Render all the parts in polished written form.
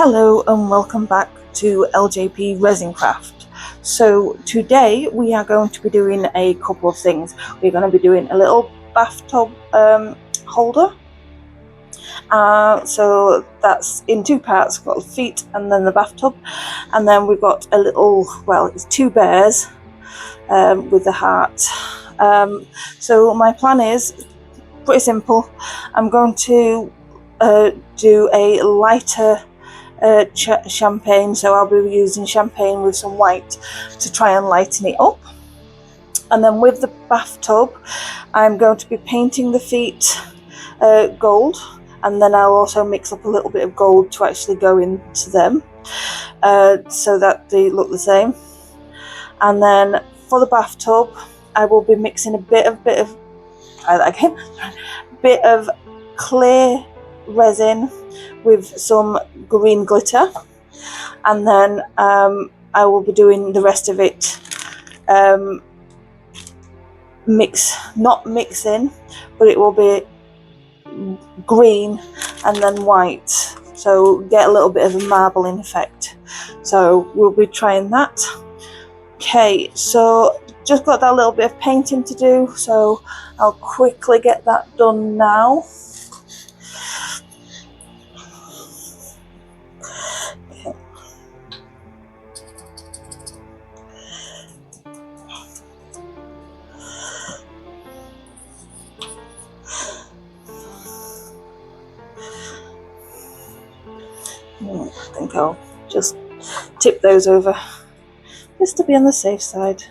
Hello and welcome back to LJP Resin Craft. So today we are going to be doing a couple of things. We're going to be doing a little bathtub holder. So that's in two parts. We've got the feet and then the bathtub, and then we've got a little, well, it's two bears with the heart. So my plan is pretty simple. I'm going to do a lighter champagne, so I'll be using champagne with some white to try and lighten it up. And then with the bathtub, I'm going to be painting the feet gold, and then I'll also mix up a little bit of gold to actually go into them so that they look the same. And then for the bathtub, I will be mixing a bit of clear resin with some green glitter, and then I will be doing the rest of it not mixing, but it will be green and then white, so get a little bit of a marbling effect. So we'll be trying that. Okay, so just got that little bit of painting to do, so I'll quickly get that done now. I think I'll just tip those over just to be on the safe side.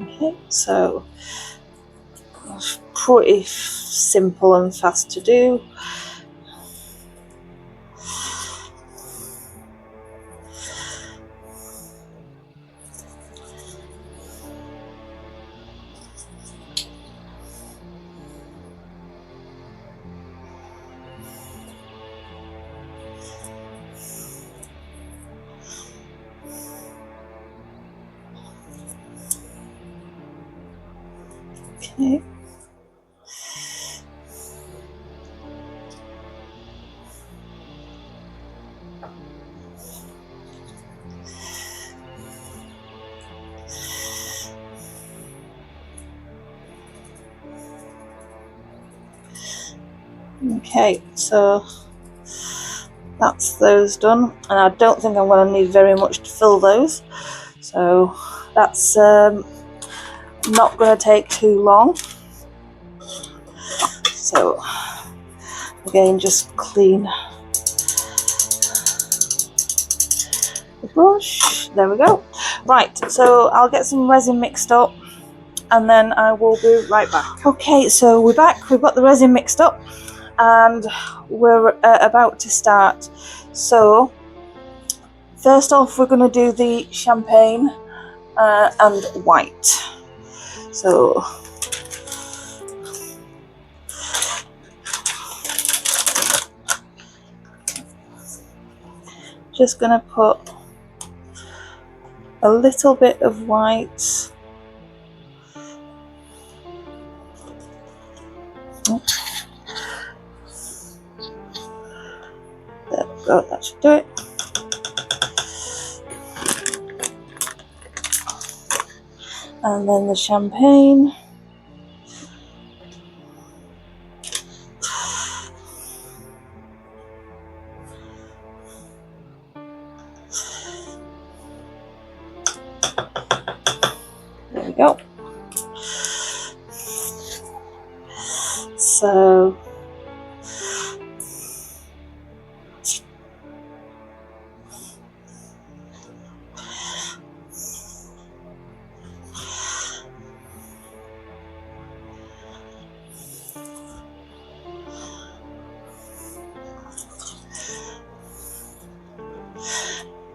Okay, so it's pretty simple and fast to do. Okay. Okay, so that's those done, and I don't think I'm going to need very much to fill those, so that's not going to take too long. So again, just clean the brush. There we go. Right, so I'll get some resin mixed up and then I will be right back. Okay, so we're back. We've got the resin mixed up and we're about to start. So first off, we're going to do the champagne and white. So just going to put a little bit of white. There we go, that should do it. And then the champagne. There we go. So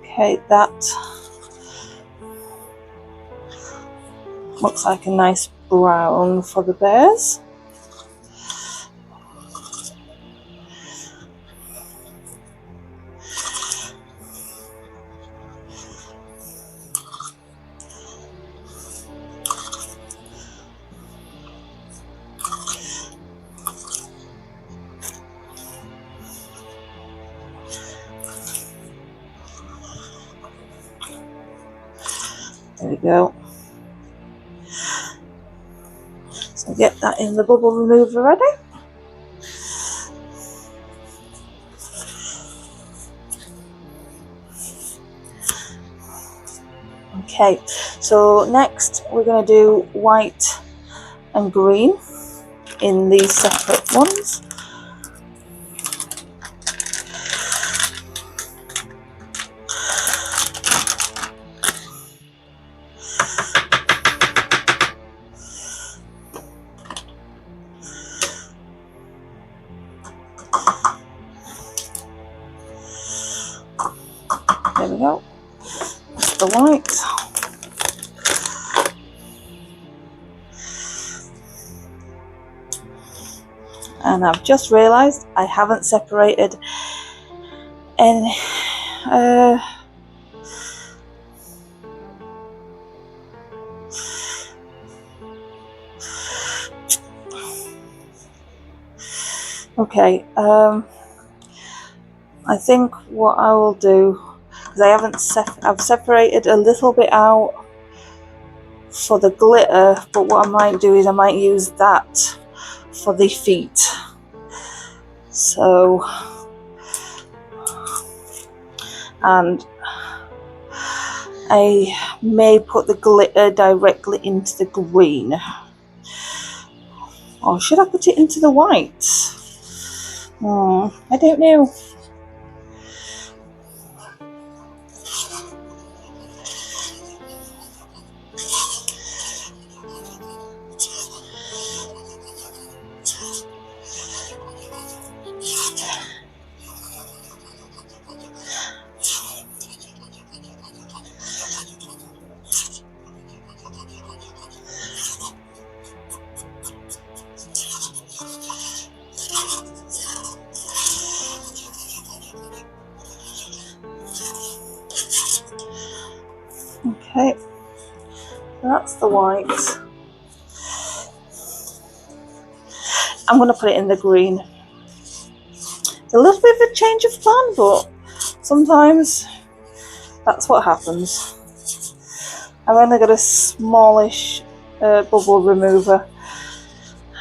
okay, that looks like a nice brown for the bears. There we go. So get that in the bubble remover ready. Okay, so next we're going to do white and green in these separate ones. There we go. That's the white. And I've just realised I haven't separated any. Okay. I think what I will do, because I haven't I've separated a little bit out for the glitter, but what I might do is I might use that for the feet. So, and I may put the glitter directly into the green, or should I put it into the white? I don't know. Okay, that's the white. I'm going to put it in the green. It's a little bit of a change of plan, but sometimes that's what happens. I've only got a smallish bubble remover,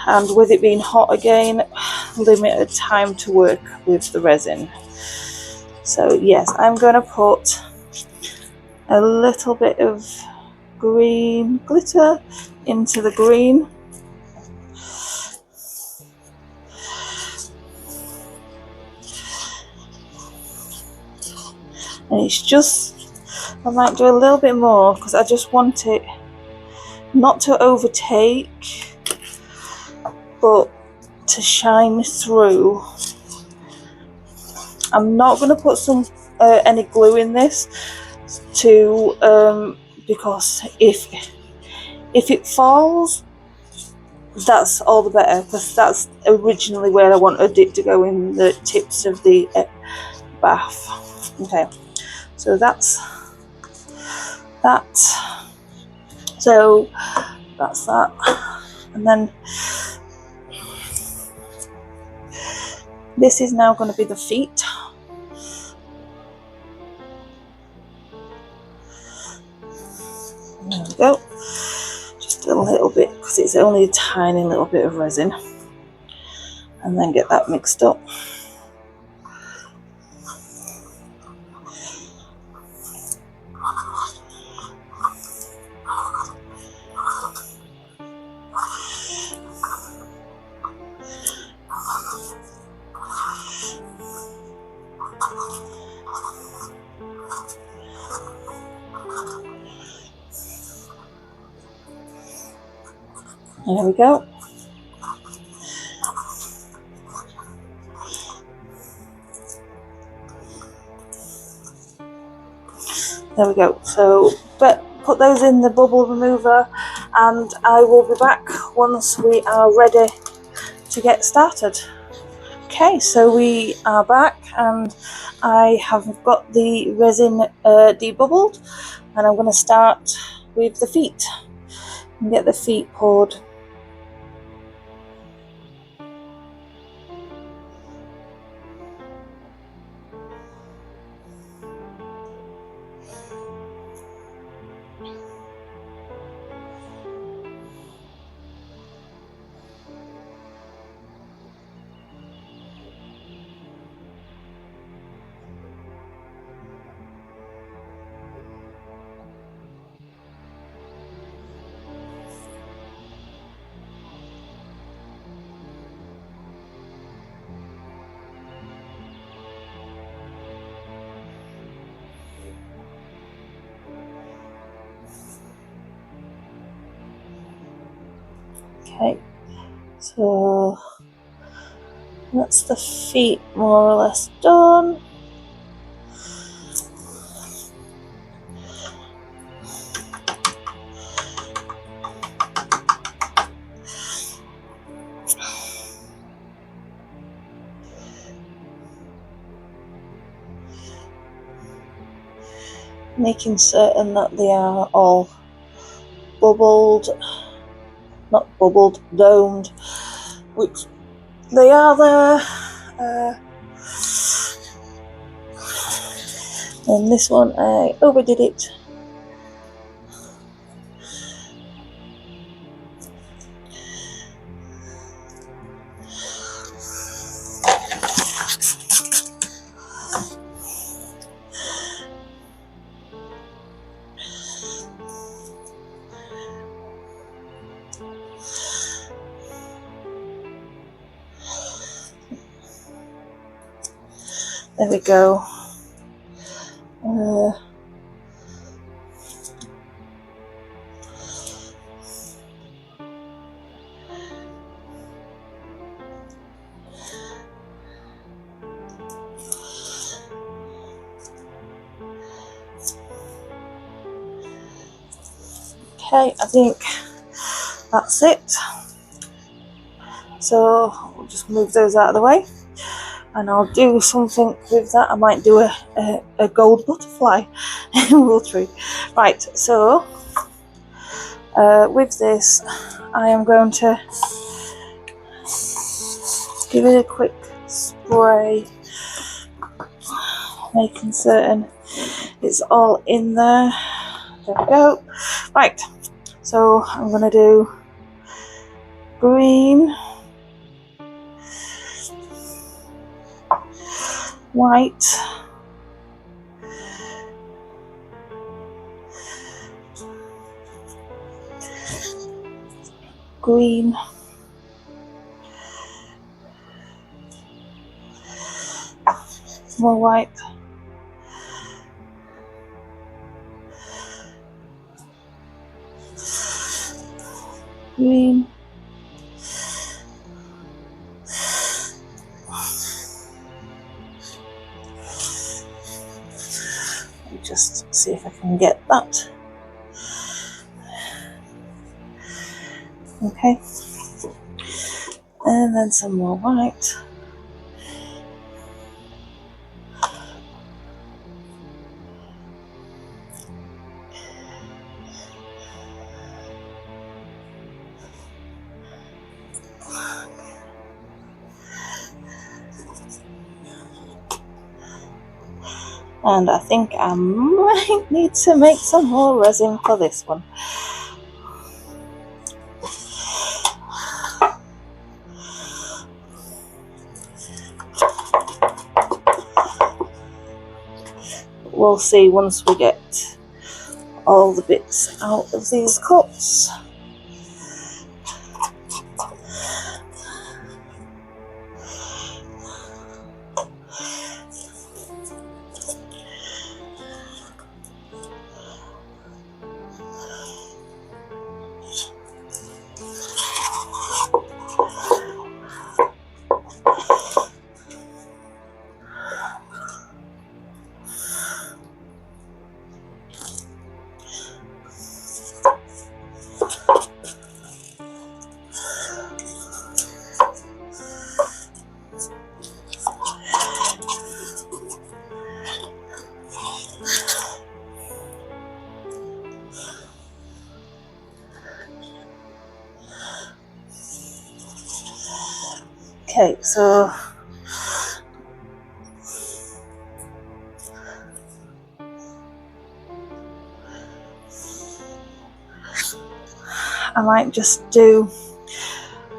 and with it being hot again, limited time to work with the resin. So yes, I'm going to put a little bit of green glitter into the green. And it's just, I might do a little bit more because I just want it not to overtake, but to shine through. I'm not going to put any glue in this because if it falls, that's all the better, because that's originally where I wanted it to go, in the tips of the bath. Okay, so that's that. So that's that, and then this is now going to be the feet. There we go. Just a little bit, because it's only a tiny little bit of resin, and then get that mixed up. There we go. There we go. So, but put those in the bubble remover, and I will be back once we are ready to get started. Okay, so we are back, and I have got the resin debubbled, and I'm going to start with the feet and get the feet poured. Okay, so that's the feet more or less done. Making certain that they are all bubbled, not bubbled, domed, which they are there. And this one I overdid it. There we go. Okay, I think that's it. So we'll just move those out of the way, and I'll do something with that. I might do a gold butterfly. We'll try. Right, so with this, I am going to give it a quick spray, making certain it's all in there. There we go. Right, so I'm going to do green, white, green, more white, green, just see if I can get that. Okay, and then some more white. And I think I might need to make some more resin for this one. We'll see once we get all the bits out of these cups. Okay, so I might just do,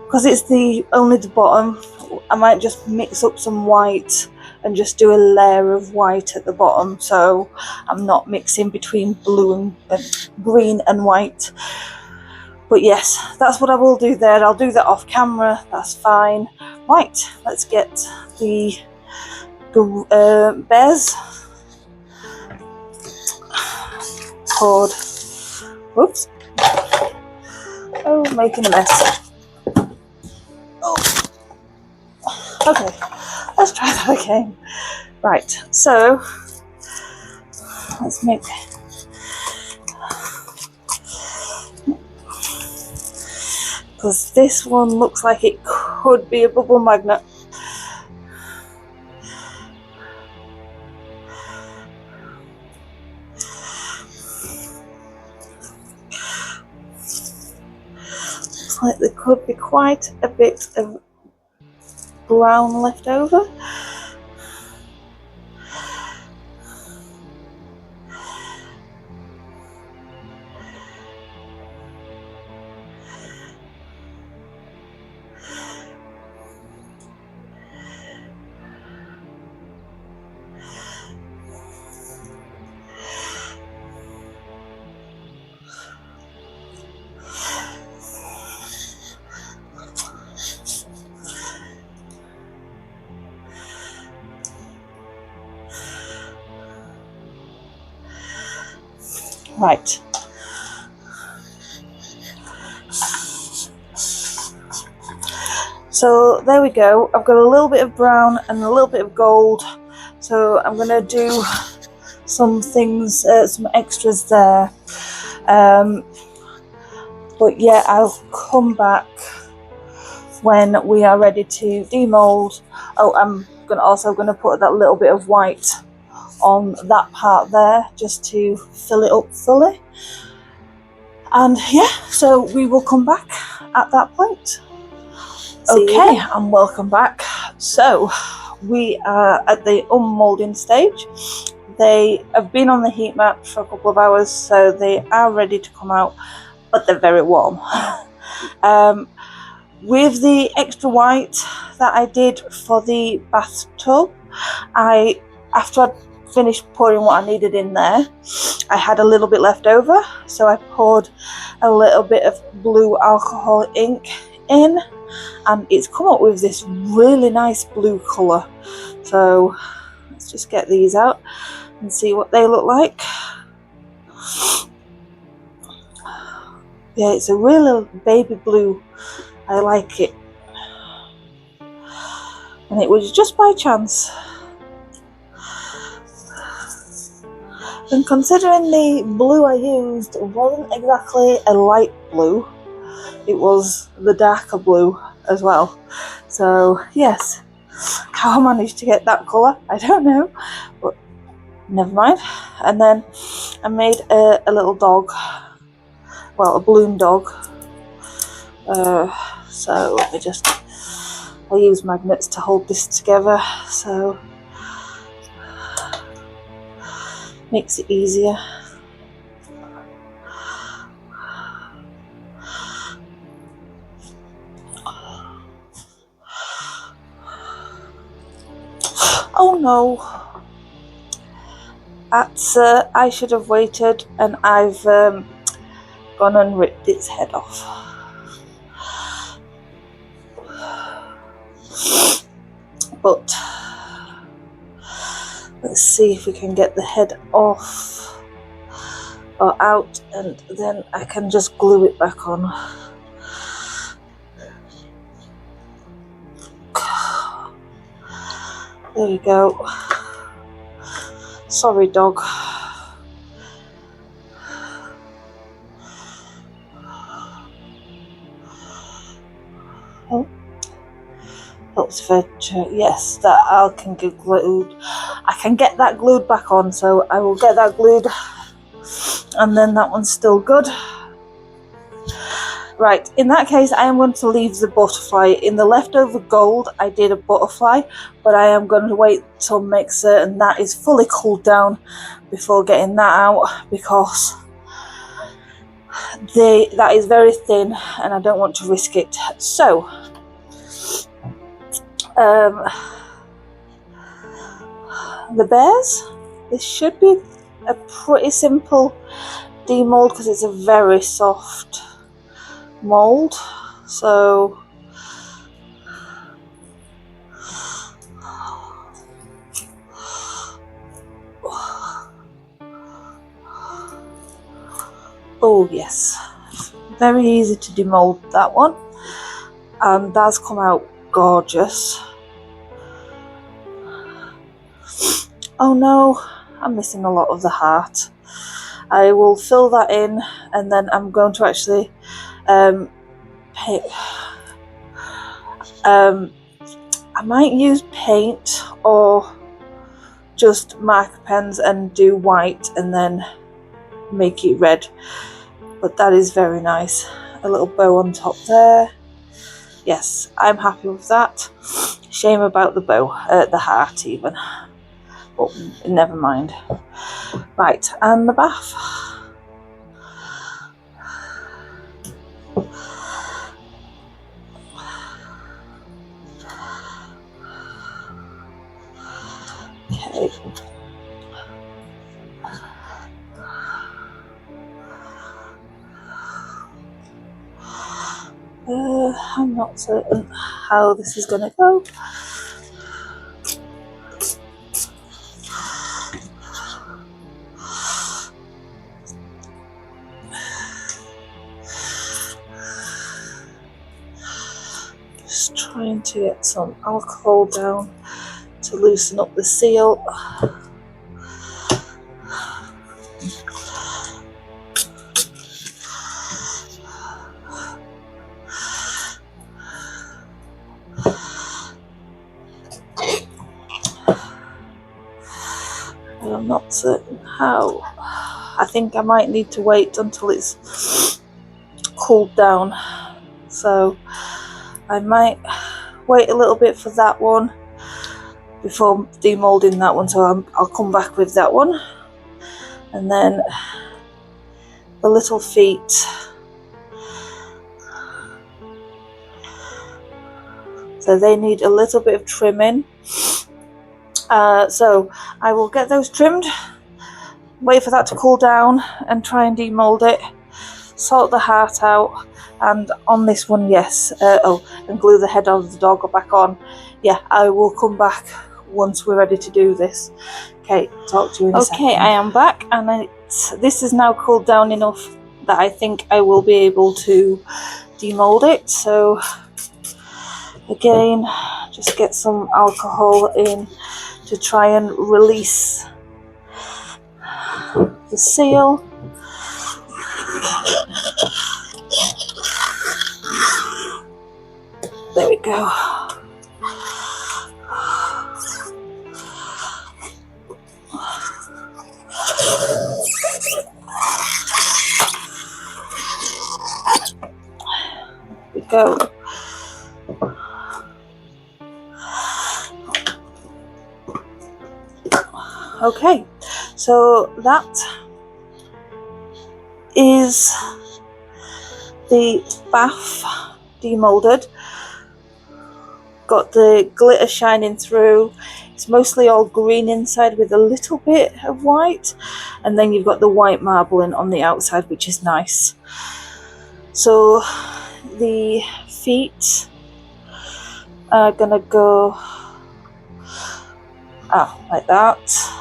because it's only the bottom, I might just mix up some white and just do a layer of white at the bottom, so I'm not mixing between blue and green and white. But yes, that's what I will do there. I'll do that off camera, that's fine. Right, let's get the bears poured. Whoops. Oh, making a mess. Okay, let's try that again. Right, so let's make, because this one looks like it could be a bubble magnet. Looks like there could be quite a bit of brown left over. Right. So there we go. I've got a little bit of brown and a little bit of gold. So I'm going to do some things, some extras there. But yeah, I'll come back when we are ready to demold. Oh, I'm also going to put that little bit of white on that part there just to fill it up fully. And yeah, so we will come back at that point. Okay, and welcome back. So we are at the unmoulding stage. They have been on the heat mat for a couple of hours, so they are ready to come out, but they're very warm. With the extra white that I did for the bathtub, after I'd finished pouring what I needed in there, I had a little bit left over, so I poured a little bit of blue alcohol ink in, and it's come up with this really nice blue colour. So let's just get these out and see what they look like. Yeah, it's a real baby blue. I like it, and it was just by chance. And considering the blue I used wasn't exactly a light blue, it was the darker blue as well. So yes, how I managed to get that colour, I don't know, but never mind. And then I made a little dog, well, a balloon dog. So let me just, I use magnets to hold this together, so makes it easier. Oh no, that's I should have waited, and I've gone and ripped its head off. But let's see if we can get the head off or out, and then I can just glue it back on. There we go. Sorry, dog. Oh. Yes, that I can get glued. I can get that glued back on, so I will get that glued, and then that one's still good. Right, in that case, I am going to leave the butterfly. In the leftover gold, I did a butterfly, but I am going to wait till make certain that is fully cooled down before getting that out, because that is very thin and I don't want to risk it. So the bears, this should be a pretty simple demold because it's a very soft mold. So oh yes, very easy to demold that one, and that's come out gorgeous. Oh no, I'm missing a lot of the heart. I will fill that in, and then I'm going to actually I might use paint or just marker pens and do white and then make it red, but that is very nice. A little bow on top there. Yes, I'm happy with that. Shame about the bow, the heart even, but never mind. Right, and the bath. Okay. I'm not certain how this is going to go. Just trying to get some alcohol down to loosen up the seal. But I'm not certain how. I think I might need to wait until it's cooled down. So I might wait a little bit for that one before demolding that one, so I'll come back with that one. And then the little feet. So they need a little bit of trimming. So I will get those trimmed, wait for that to cool down and try and demold it, sort the heart out, and on this one, yes, and glue the head of the dog back on. Yeah, I will come back once we're ready to do this. Okay, talk to you in a second. Okay, I am back, and this is now cooled down enough that I think I will be able to demold it. So again, just get some alcohol in to try and release the seal. There we go. There we go. Okay, so that is the bath demolded. Got the glitter shining through. It's mostly all green inside with a little bit of white, and then you've got the white marbling on the outside, which is nice. So the feet are gonna go like that.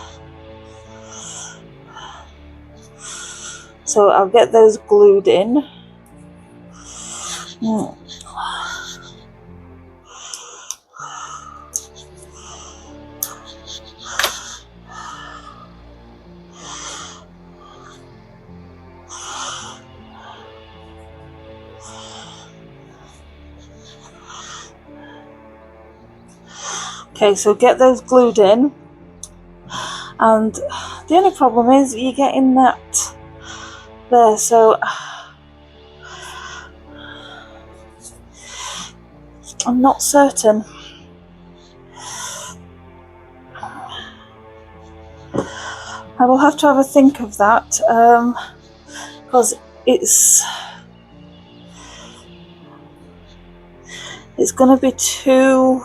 So I'll get those glued in. Okay, so get those glued in, and the only problem is you're getting that there, so I'm not certain. I will have to have a think of that, because it's going to be too...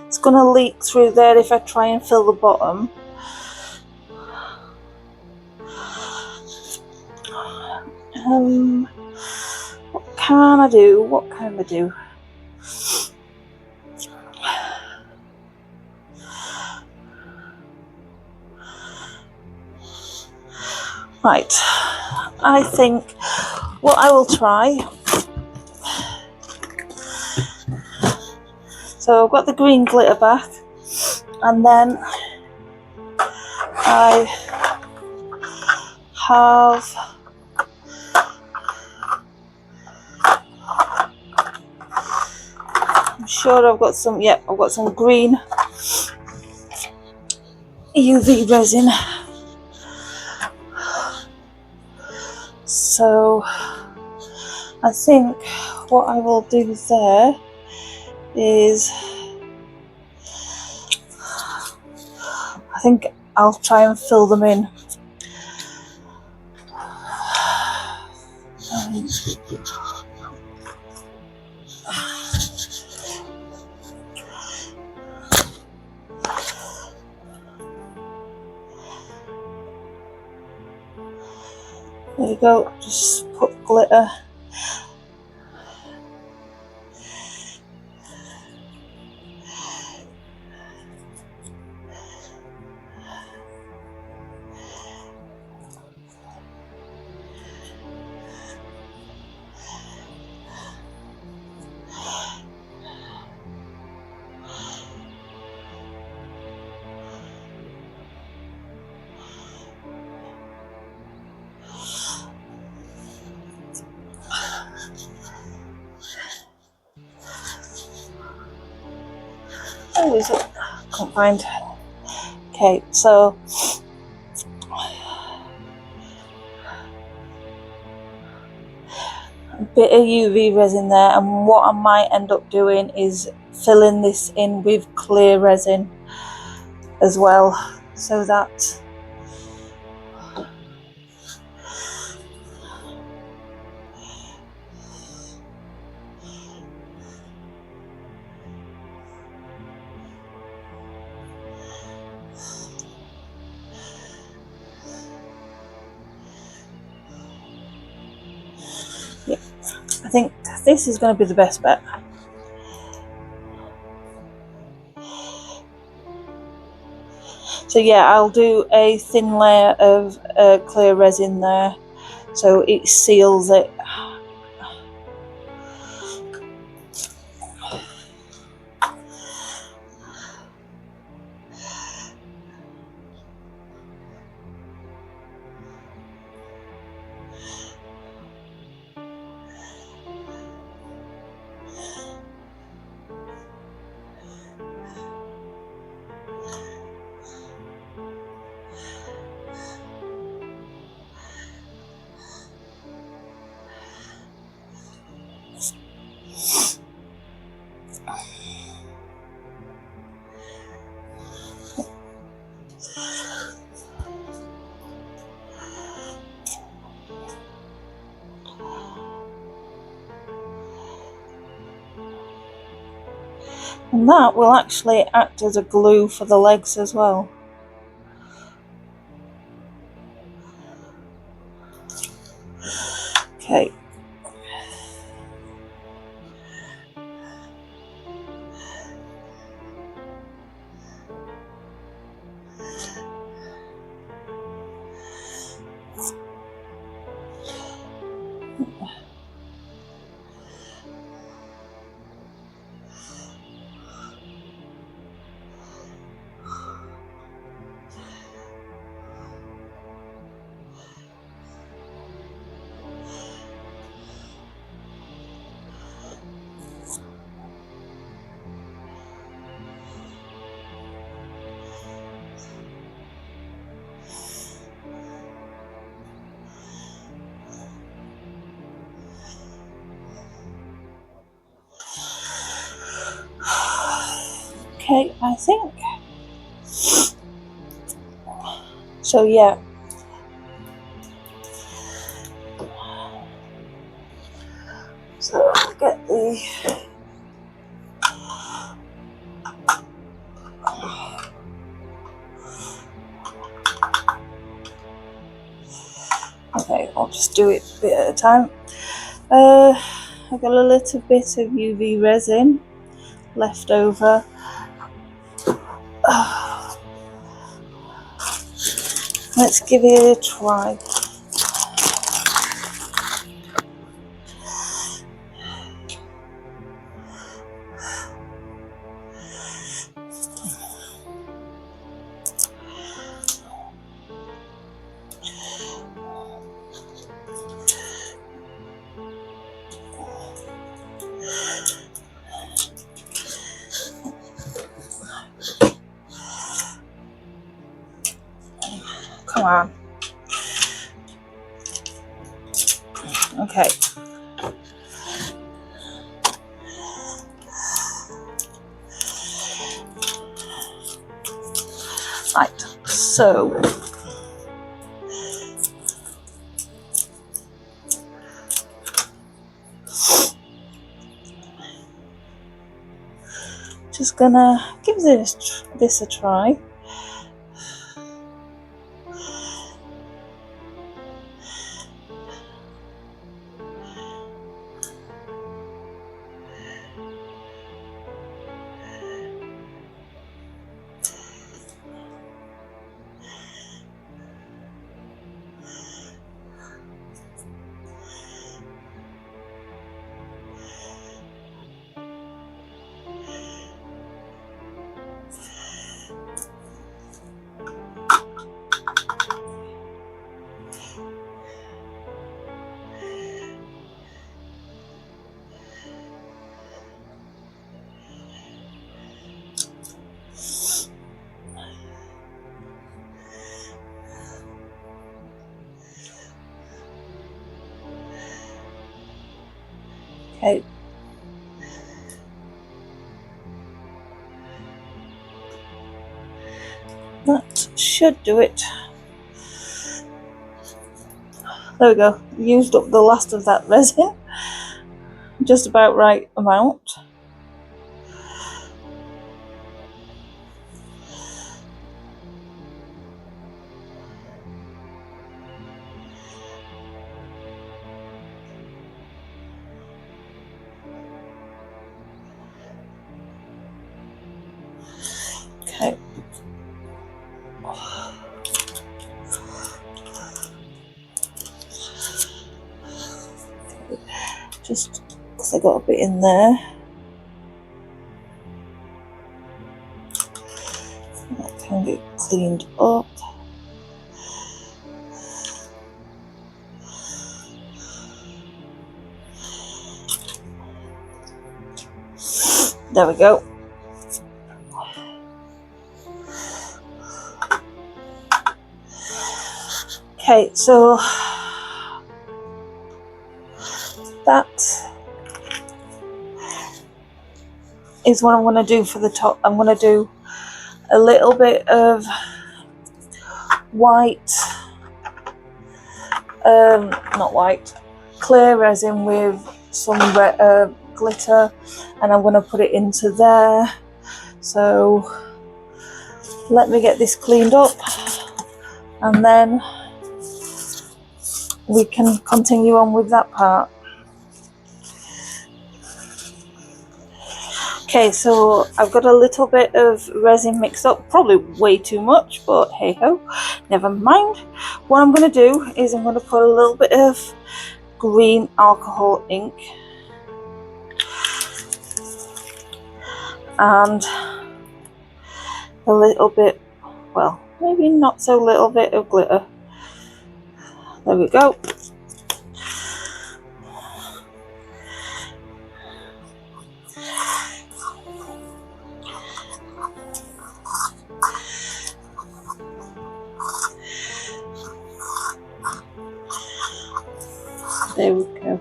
It's going to leak through there if I try and fill the bottom. What can I do? What can I do? Right, I think what I will try... So I've got the green glitter back. And then I have I'm sure I've got some, yep, I've got some green UV resin. So I think what I will do there is I think I'll try and fill them in. There you go, just put glitter. Oh, is it? Can't find. Okay, so a bit of UV resin there, and what I might end up doing is filling this in with clear resin as well, so that yeah, I think this is going to be the best bet. So yeah, I'll do a thin layer of clear resin there, so it seals it. And that will actually act as a glue for the legs as well. Okay. Okay, I think. So yeah. So I'll get the okay, I'll just do it a bit at a time. I've got a little bit of UV resin left over. Let's give it a try. on. Okay. Right, so just gonna give this a try. Okay. That should do it. There we go. Used up the last of that resin. Just about right amount. Okay. Just because I got a bit in there. That can get cleaned up. There we go. Okay, so that is what I'm going to do for the top. I'm going to do a little bit of white, not white, clear resin with some glitter, and I'm going to put it into there. So let me get this cleaned up and then we can continue on with that part. Okay, so I've got a little bit of resin mixed up, probably way too much, but hey ho, never mind. What I'm going to do is I'm going to put a little bit of green alcohol ink and a little bit, well, maybe not so little bit of glitter. There we go. There we go.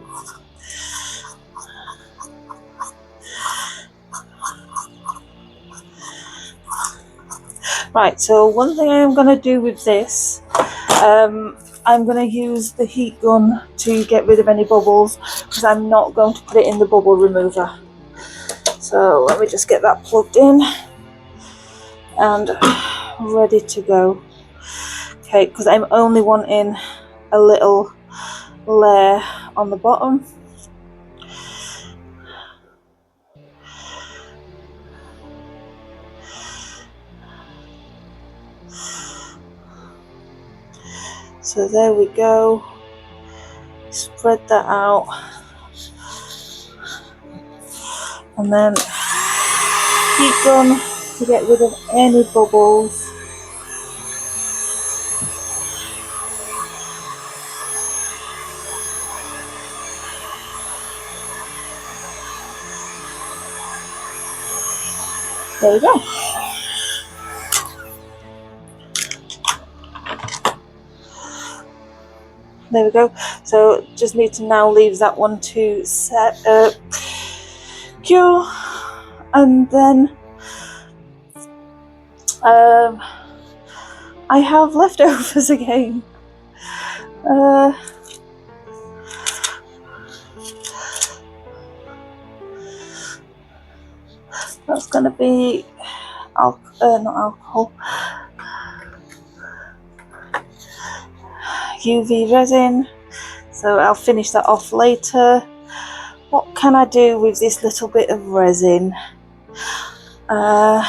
Right, so one thing I'm going to do with this, I'm going to use the heat gun to get rid of any bubbles, because I'm not going to put it in the bubble remover. So let me just get that plugged in and ready to go. Okay, because I'm only wanting a little layer on the bottom. So there we go. Spread that out. And then heat gun to get rid of any bubbles. There we go. There we go. So just need to now leave that one to set cure, and then I have leftovers again. That's going to be not alcohol, UV resin, so I'll finish that off later. What can I do with this little bit of resin? I'm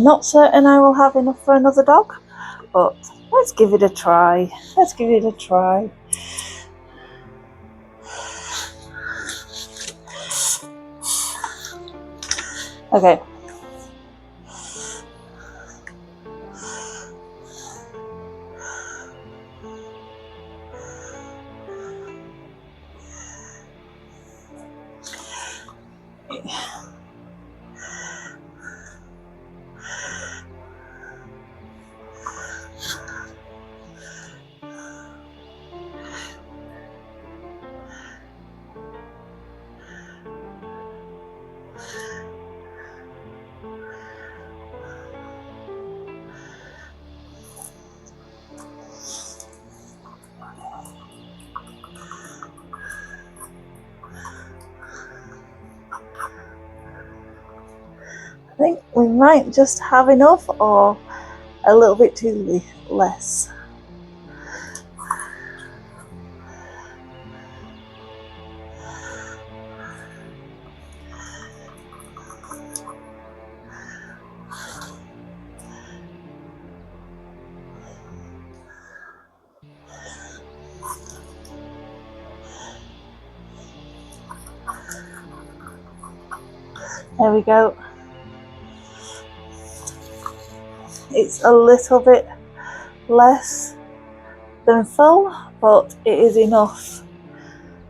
not certain I will have enough for another dog, but let's give it a try. Let's give it a try. Okay. I think we might just have enough, or a little bit too less. There we go. It's a little bit less than full, but it is enough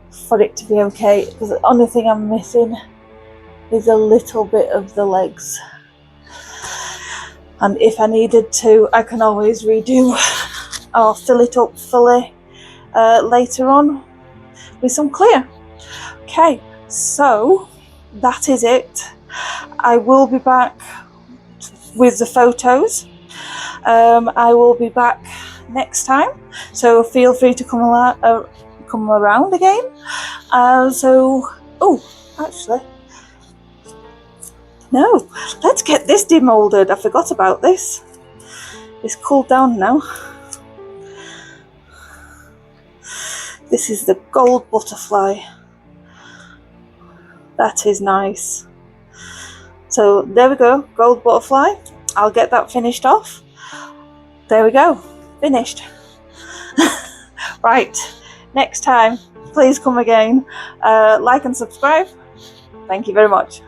for it to be okay, because the only thing I'm missing is a little bit of the legs, and if I needed to, I can always redo or fill it up fully later on with some clear. Okay, so that is it. I will be back with the photos. I will be back next time, so feel free to come around again. Actually, no, let's get this demolded. I forgot about this. It's cooled down now. This is the gold butterfly. That is nice. So there we go, gold butterfly. I'll get that finished off. There we go, finished. Right, next time, please come again. Like and subscribe. Thank you very much.